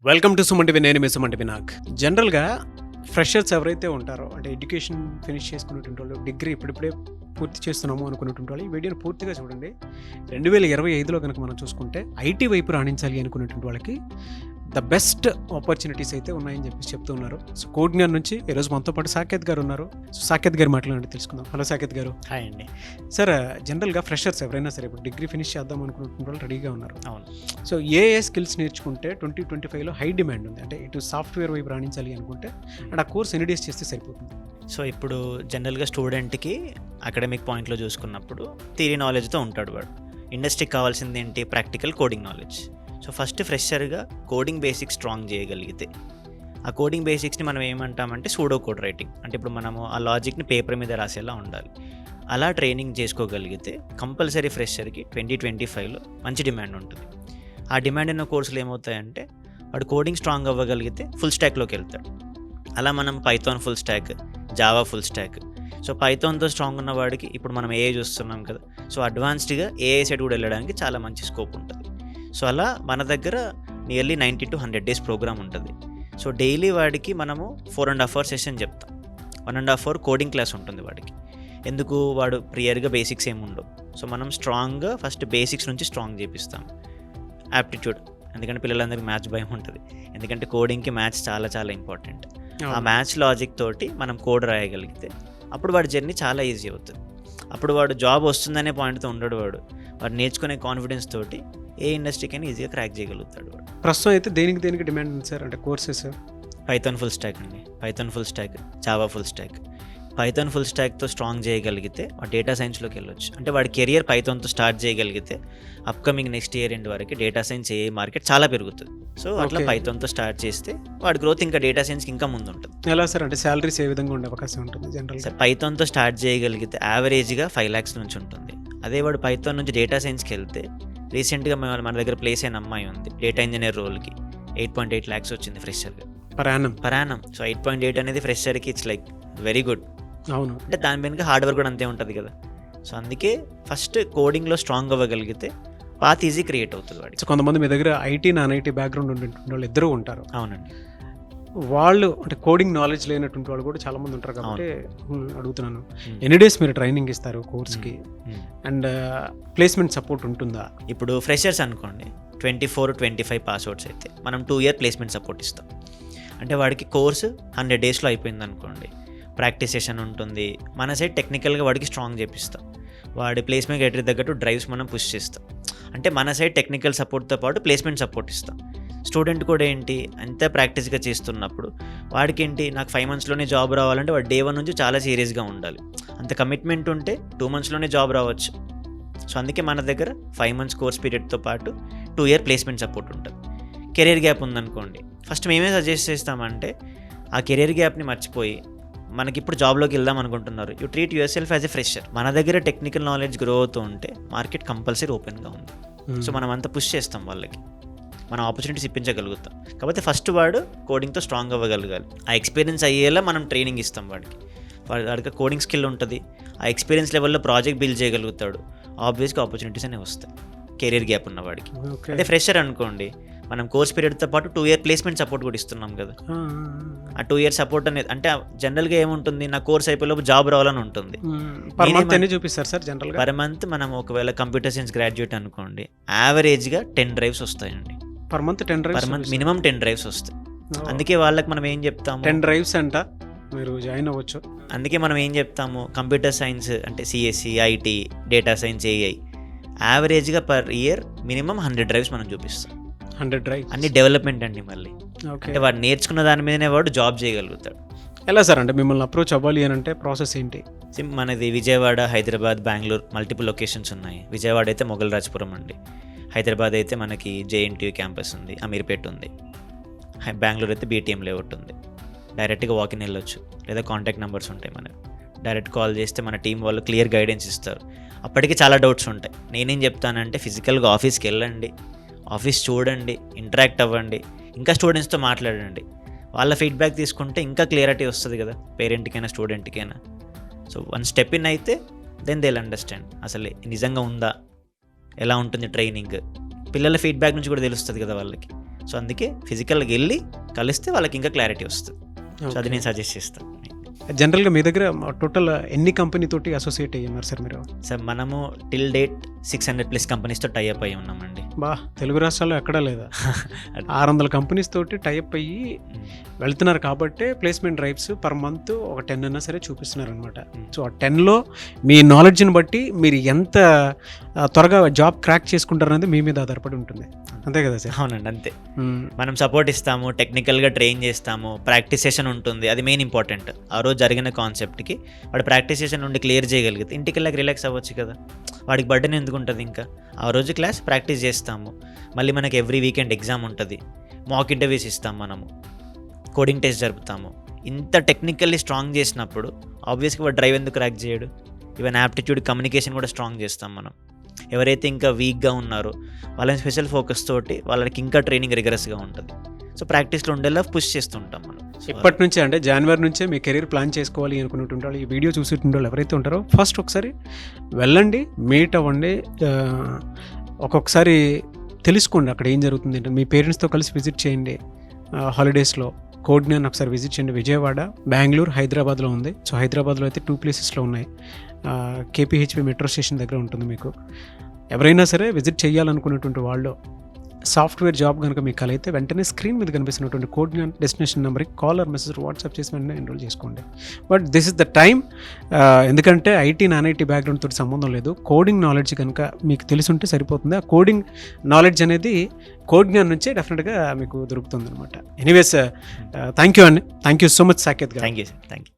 Welcome to Suman TV. నేను మీ Suman TV. నాకు జనరల్గా ఫ్రెషర్స్ ఎవరైతే ఉంటారో అంటే ఎడ్యుకేషన్ ఫినిష్ చేసుకునేటువంటి వాళ్ళు, డిగ్రీ ఇప్పుడిప్పుడే పూర్తి చేస్తున్నాము అనుకునేటువంటి వాళ్ళు ఈ వీడియోని పూర్తిగా చూడండి. 2025లో కనుక మనం చూసుకుంటే ఐటీ వైపు రాణించాలి అనుకునేటువంటి వాళ్ళకి ద బెస్ట్ ఆపర్చునిటీస్ అయితే ఉన్నాయని చెప్పేసి చెప్తూ ఉన్నారు. సో కోడ్జ్ఞాన్ నుంచి ఈరోజు మనతో పాటు సాకేత్ గారు ఉన్నారు. సో సాకేత్ గారు మాట్లాడండి, తెలుసుకుందాం. హలో సాకేత్ గారు. హాయ్ అండి. సార్, జనరల్గా ఫ్రెషర్స్ ఎవరైనా సరే ఇప్పుడు డిగ్రీ ఫినిష్ చేద్దాం అనుకునేటువంటి వాళ్ళు రెడీగా ఉన్నారు. అవును. సో ఏ స్కిల్స్ నేర్చుకుంటే 2025లో హై డిమాండ్ ఉంది, అంటే ఇటు సాఫ్ట్వేర్ వైపు రాణించాలి అనుకుంటే అండ్ ఆ కోర్స్ ఎన్ని డేస్ చేస్తే సరిపోతుంది? సో ఇప్పుడు జనరల్గా స్టూడెంట్కి అకాడమిక్ పాయింట్లో చూసుకున్నప్పుడు థియరీ నాలెడ్జ్తో ఉంటాడు వాడు. ఇండస్ట్రీకి కావాల్సింది ఏంటి? Practical coding knowledge. So first ఫ్రెషర్గా కోడింగ్ బేసిక్స్ స్ట్రాంగ్ చేయగలిగితే, ఆ కోడింగ్ బేసిక్స్ని మనం ఏమంటామంటే సూడో కోడ్ రైటింగ్, అంటే ఇప్పుడు మనము ఆ లాజిక్ని పేపర్ మీద రాసేలా ఉండాలి. అలా ట్రైనింగ్ చేసుకోగలిగితే కంపల్సరీ ఫ్రెషర్కి 2025లో మంచి డిమాండ్ ఉంటుంది. ఆ డిమాండ్ ఉన్న కోర్సులు ఏమవుతాయంటే వాడు కోడింగ్ స్ట్రాంగ్ అవ్వగలిగితే ఫుల్ స్టాక్లోకి వెళ్తాడు. అలా మనం Python full stack, Java full stack. So పైథాన్తో స్ట్రాంగ్ ఉన్న వాడికి ఇప్పుడు మనం ఏఐ చూస్తున్నాం కదా, సో అడ్వాన్స్డ్గా ఏఐ సైడ్ కూడా వెళ్ళడానికి చాలా మంచి స్కోప్ ఉంటుంది. సో అలా మన దగ్గర నియర్లీ 90 to 100 days ప్రోగ్రామ్ ఉంటుంది. సో డైలీ వాడికి మనము 4.5 hours సెషన్ చెప్తాం. 1.5 hour కోడింగ్ క్లాస్ ఉంటుంది వాడికి. ఎందుకు? వాడు ప్రియర్గా బేసిక్స్ ఏమి ఉండవు. సో మనం స్ట్రాంగ్గా ఫస్ట్ బేసిక్స్ నుంచి స్ట్రాంగ్ చేపిస్తాం. యాప్టిట్యూడ్, ఎందుకంటే పిల్లలందరికీ మ్యాథ్స్ భయం ఉంటుంది, ఎందుకంటే కోడింగ్కి మ్యాథ్స్ చాలా చాలా ఇంపార్టెంట్. ఆ మ్యాథ్స్ లాజిక్ తోటి మనం కోడ్ రాయగలిగితే అప్పుడు వాడి జర్నీ చాలా ఈజీ అవుతుంది. అప్పుడు వాడు జాబ్ వస్తుందనే పాయింట్తో ఉండడు. వాడు నేర్చుకునే కాన్ఫిడెన్స్ తోటి ఏ ఇండస్ట్రీకైనా ఈజీగా క్రాక్ చేయగలుగుతాడు వాడు. ప్రస్తుతం అయితే దేనికి డిమాండ్ ఉంది సార్, అంటే కోర్సెస్? పైథాన్ ఫుల్ స్టాక్ అండి, Python full stack, Java full stack. Python full స్టాక్తో స్ట్రాంగ్ చేయగలిగితే వాడు డేటా సైన్స్లోకి వెళ్ళొచ్చు. అంటే వాడి కెరియర్ పైథాన్తో స్టార్ట్ చేయగలిగితే అప్కమింగ్ నెక్స్ట్ ఇయర్ ఎండ్ వరకు డేటా సైన్స్ ఏ మార్కెట్ చాలా పెరుగుతుంది. సో అట్లా పైథాన్తో స్టార్ట్ చేస్తే వాడి గ్రోత్ ఇంకా డేటా సైన్స్కి ఇంకా ముందు ఉంటుంది. ఎలా సార్, అంటే సాలరీస్ ఏ విధంగా ఉండే అవకాశం ఉంటుంది జనరల్? సార్ పైథాన్తో స్టార్ట్ చేయగలిగితే యావరేజ్గా 5 lakhs నుంచి ఉంటుంది. అదే వాడు పైథాన్ నుంచి డేటా సైన్స్కి వెళ్తే, రీసెంట్గా మన దగ్గర ప్లేస్ అయిన అమ్మాయి ఉంది డేటా ఇంజనీర్ రోల్కి, 8.8 lakhs వచ్చింది ఫ్రెషర్గా పర్ యానం. సో 8.8 అనేది ఫ్రెషర్కి ఇట్స్ లైక్ వెరీ గుడ్. అవును, అంటే దాని వెనుక హార్డ్ వర్క్ కూడా అంతే ఉంటుంది కదా. సో అందుకే ఫస్ట్ కోడింగ్లో స్ట్రాంగ్ అవ్వగలిగితే పాత్ ఈజీ క్రియేట్ అవుతుంది వాడికి. సో కొంతమంది మీ దగ్గర ఐటీ నాన్ ఐటీ బ్యాక్గ్రౌండ్ ఉండేటువంటి వాళ్ళు ఇద్దరు ఉంటారు. అవునండి. వాళ్ళు అంటే కోడింగ్ నాలెడ్జ్ లేనటువంటి వాళ్ళు కూడా చాలా మంది ఉంటారు కాబట్టి అడుగుతున్నాను, ఎన్ని డేస్ మీరు ట్రైనింగ్ ఇస్తారు కోర్స్కి అండ్ ప్లేస్మెంట్ సపోర్ట్ ఉంటుందా? ఇప్పుడు ఫ్రెషర్స్ అనుకోండి 24-25 పాస్అవుట్స్ అయితే మనం 2 year ప్లేస్మెంట్ సపోర్ట్ ఇస్తాం. అంటే వాడికి కోర్సు 100 daysలో అయిపోయింది అనుకోండి, ప్రాక్టీస్ సెషన్ ఉంటుంది, మన సైడ్ టెక్నికల్గా వాడికి స్ట్రాంగ్ చేపిస్తాం. వాడి ప్లేస్మెంట్ క్రైటీరియా తగ్గట్టు డ్రైవ్స్ మనం పుష్ చేస్తాం. అంటే మన సైడ్ టెక్నికల్ సపోర్ట్తో పాటు ప్లేస్మెంట్ సపోర్ట్ ఇస్తాం. స్టూడెంట్ కూడా ఏంటి అంత ప్రాక్టీస్గా చేస్తున్నప్పుడు వాడికి ఏంటి, నాకు 5 monthsలోనే జాబ్ రావాలంటే వాడు day 1 నుంచి చాలా సీరియస్గా ఉండాలి. అంత కమిట్మెంట్ ఉంటే 2 monthsలోనే జాబ్ రావచ్చు. సో అందుకే మన దగ్గర 5 months కోర్స్ పీరియడ్తో పాటు 2 year ప్లేస్మెంట్ సపోర్ట్ ఉంటుంది. కెరీర్ గ్యాప్ ఉందనుకోండి, ఫస్ట్ మేమే సజెస్ట్ చేస్తామంటే ఆ కెరీర్ గ్యాప్ని మర్చిపోయి మనకి ఇప్పుడు జాబ్లోకి వెళ్దాం అనుకుంటున్నారు, you treat your self as a fresher. మన దగ్గర టెక్నికల్ నాలెడ్జ్ గ్రో అవుతూ ఉంటే మార్కెట్ కంపల్సరీ ఓపెన్గా ఉంది. సో మనం అంతా పుష్ చేస్తాం వాళ్ళకి, మనం ఆపర్చునిటీస్ ఇప్పించగలుగుతాం. కాకపోతే ఫస్ట్ వాడు కోడింగ్తో స్ట్రాంగ్ అవ్వగలగాలి. ఆ ఎక్స్పీరియన్స్ అయ్యేలా మనం ట్రైనింగ్ ఇస్తాం వాడికి. వాడికి కోడింగ్ స్కిల్ ఉంటుంది, ఆ ఎక్స్పీరియన్స్ లెవెల్లో ప్రాజెక్ట్ బిల్డ్ చేయగలుగుతాడు, ఆబ్వియస్గా ఆపర్చునిటీస్ అనేవి వస్తాయి కెరీర్ గ్యాప్ ఉన్న వాడికి. అదే ఫ్రెషర్ అనుకోండి, మనం కోర్స్ పీరియడ్తో పాటు 2 year ప్లేస్మెంట్ సపోర్ట్ కూడా ఇస్తున్నాం కదా. ఆ 2 year సపోర్ట్ అనేది అంటే జనరల్గా ఏముంటుంది, నా కోర్స్ అయిపోయేలోపు జాబ్ రావాలని ఉంటుంది. చూపిస్తారు సార్ జనరల్గా పర్ మంత్ మనం ఒకవేళ కంప్యూటర్ సైన్స్ గ్రాడ్యుయేట్ అనుకోండి, యావరేజ్గా 10 drives వస్తాయండి. పర్ మంత్ మినిమం 10 drives వస్తాయి. అందుకే వాళ్ళకి మనం ఏం చెప్తాము, 10 drives అంట మీరు జాయిన్ అవ్వచ్చు. అందుకే మనం ఏం చెప్తాము, కంప్యూటర్ సైన్స్ అంటే CSC, IT, data science, AI యావరేజ్గా పర్ ఇయర్ మినిమం 100 drives మనం చూపిస్తాం. 100 drives అన్ని డెవలప్మెంట్ అండి. మళ్ళీ అంటే వాడు నేర్చుకున్న దాని మీదనే వాడు జాబ్ చేయగలుగుతాడు. ఎలా సార్, అంటే మిమ్మల్ని అప్రోచ్ అవ్వాలి అని అంటే ప్రాసెస్ ఏంటి? మనది విజయవాడ, హైదరాబాద్, బెంగళూరు మల్టిపుల్ లొకేషన్స్ ఉన్నాయి. విజయవాడ అయితే మొగల్ రాజపురం అండి, హైదరాబాద్ అయితే మనకి జేఎన్టీయూ క్యాంపస్ ఉంది, అమీర్పేట ఉంది, బెంగళూరు అయితే బీటీఎం లేఅవుట్ ఉంది. డైరెక్ట్గా వాకిన్ వెళ్ళొచ్చు, లేదా కాంటాక్ట్ నెంబర్స్ ఉంటాయి మనకి. డైరెక్ట్ కాల్ చేస్తే మన టీం వాళ్ళు క్లియర్ గైడెన్స్ ఇస్తారు. అప్పటికి చాలా డౌట్స్ ఉంటాయి. నేనేం చెప్తానంటే ఫిజికల్గా ఆఫీస్కి వెళ్ళండి, ఆఫీస్ చూడండి, ఇంటరాక్ట్ అవ్వండి, ఇంకా స్టూడెంట్స్తో మాట్లాడండి. వాళ్ళ ఫీడ్బ్యాక్ తీసుకుంటే ఇంకా క్లియరిటీ వస్తుంది కదా పేరెంట్కైనా స్టూడెంట్కైనా. సో 1 step in అయితే దెన్ దే విల్ అండర్స్టాండ్ అసలు నిజంగా ఉందా, ఎలా ఉంటుంది ట్రైనింగ్. పిల్లల ఫీడ్బ్యాక్ నుంచి కూడా తెలుస్తుంది కదా వాళ్ళకి. సో అందుకే ఫిజికల్గా వెళ్ళి కలిస్తే వాళ్ళకి ఇంకా క్లారిటీ వస్తుంది. సో అది నేను సజెస్ట్ చేస్తాను. జనరల్గా మీ దగ్గర టోటల్ ఎన్ని కంపెనీ తోటి అసోసియేట్ అయ్యి ఉన్నారు సార్ మీరు? సార్ మనము టిల్ డేట్ 600+ కంపెనీస్తో టైఅప్ అయ్యి ఉన్నామండి. బా, తెలుగు రాష్ట్రాల్లో ఎక్కడా లేదా? 600 కంపెనీస్ తోటి టైఅప్ అయ్యి వెళ్తున్నారు కాబట్టి ప్లేస్మెంట్ డ్రైవ్స్ పర్ మంత్ ఒక 10 అన్నా సరే చూపిస్తున్నారు అనమాట. సో ఆ 10లో మీ నాలెడ్జ్ని బట్టి మీరు ఎంత త్వరగా జాబ్ క్రాక్ చేసుకుంటారు అనేది మీ మీద ఆధారపడి ఉంటుంది. అంతే కదా సార్? అవునండి, అంతే. మనం సపోర్ట్ ఇస్తాము, టెక్నికల్గా ట్రైన్ చేస్తాము, ప్రాక్టీస్ సెషన్ ఉంటుంది. అది మెయిన్ ఇంపార్టెంట్. ఆ రోజు జరిగిన కాన్సెప్ట్కి వాడు ప్రాక్టీస్ సెషన్ నుండి క్లియర్ చేయగలిగితే ఇంటికి వెళ్ళాక రిలాక్స్ అవ్వచ్చు కదా. వాడికి బర్డెన్ ఎందుకు ఉంటుంది? ఇంకా ఆ రోజు క్లాస్ ప్రాక్టీస్ చేస్తాము, మళ్ళీ మనకి ఎవ్రీ వీకెండ్ ఎగ్జామ్ ఉంటుంది, మాక్ ఇంటర్వ్యూస్ ఇస్తాము, మనము కోడింగ్ టెస్ట్ జరుపుతాము. ఇంత టెక్నికల్లీ స్ట్రాంగ్ చేసినప్పుడు ఆబ్వియస్గా వాడు డ్రైవ్ ఎందుకు క్రాక్ చేయడు? ఈవెన్ యాప్టిట్యూడ్, కమ్యూనికేషన్ కూడా స్ట్రాంగ్ చేస్తాం మనం. ఎవరైతే ఇంకా వీక్గా ఉన్నారో వాళ్ళని స్పెషల్ ఫోకస్ తోటి వాళ్ళకి ఇంకా ట్రైనింగ్ రిగరస్గా ఉంటుంది. సో ప్రాక్టీస్లో ఉండేలా పుష్ చేస్తుంటాం మనం. ఇప్పటి నుంచే అంటే జనవరి నుంచే మీ కెరీర్ ప్లాన్ చేసుకోవాలి అనుకున్నట్టు ఈ వీడియో చూసేటువంటి వాళ్ళు ఎవరైతే ఉంటారో ఫస్ట్ ఒకసారి వెళ్ళండి, మీట్ అవ్వండి, ఒక్కొక్కసారి తెలుసుకోండి అక్కడ ఏం జరుగుతుంది అంటే. మీ పేరెంట్స్తో కలిసి విజిట్ చేయండి హాలిడేస్లో. కోడ్ని ఒకసారి విజిట్ చేయండి. విజయవాడ, బెంగళూరు, హైదరాబాద్లో ఉంది. సో హైదరాబాద్లో అయితే 2 ప్లేసెస్లో ఉన్నాయి. కేపీహెచ్పి మెట్రో స్టేషన్ దగ్గర ఉంటుంది. మీకు ఎవరైనా సరే విజిట్ చేయాలనుకున్నటువంటి వాళ్ళు సాఫ్ట్వేర్ జాబ్ కనుక మీకు కలిగితే వెంటనే స్క్రీన్ మీద కనిపిస్తున్నటువంటి కోడ్ డెస్టినేషన్ నెంబర్కి కాల్ ఆర్ మెసేజ్ వాట్సాప్ చేసి వెంటనే ఎన్రోల్ చేసుకోండి. But this is the time. ఎందుకంటే ఐటీ నాన్ ఐటీ బ్యాక్గ్రౌండ్ తోటి సంబంధం లేదు. కోడింగ్ నాలెడ్జ్ కనుక మీకు తెలిసి ఉంటే సరిపోతుంది. ఆ కోడింగ్ నాలెడ్జ్ అనేది కోడ్ జ్ఞాన్ నుంచే డెఫినెట్గా మీకు దొరుకుతుంది అనమాట. ఎనీవేస్ థ్యాంక్ యూ అండి. Thank you so much Saketh గారు. Thank you sir. Thank you.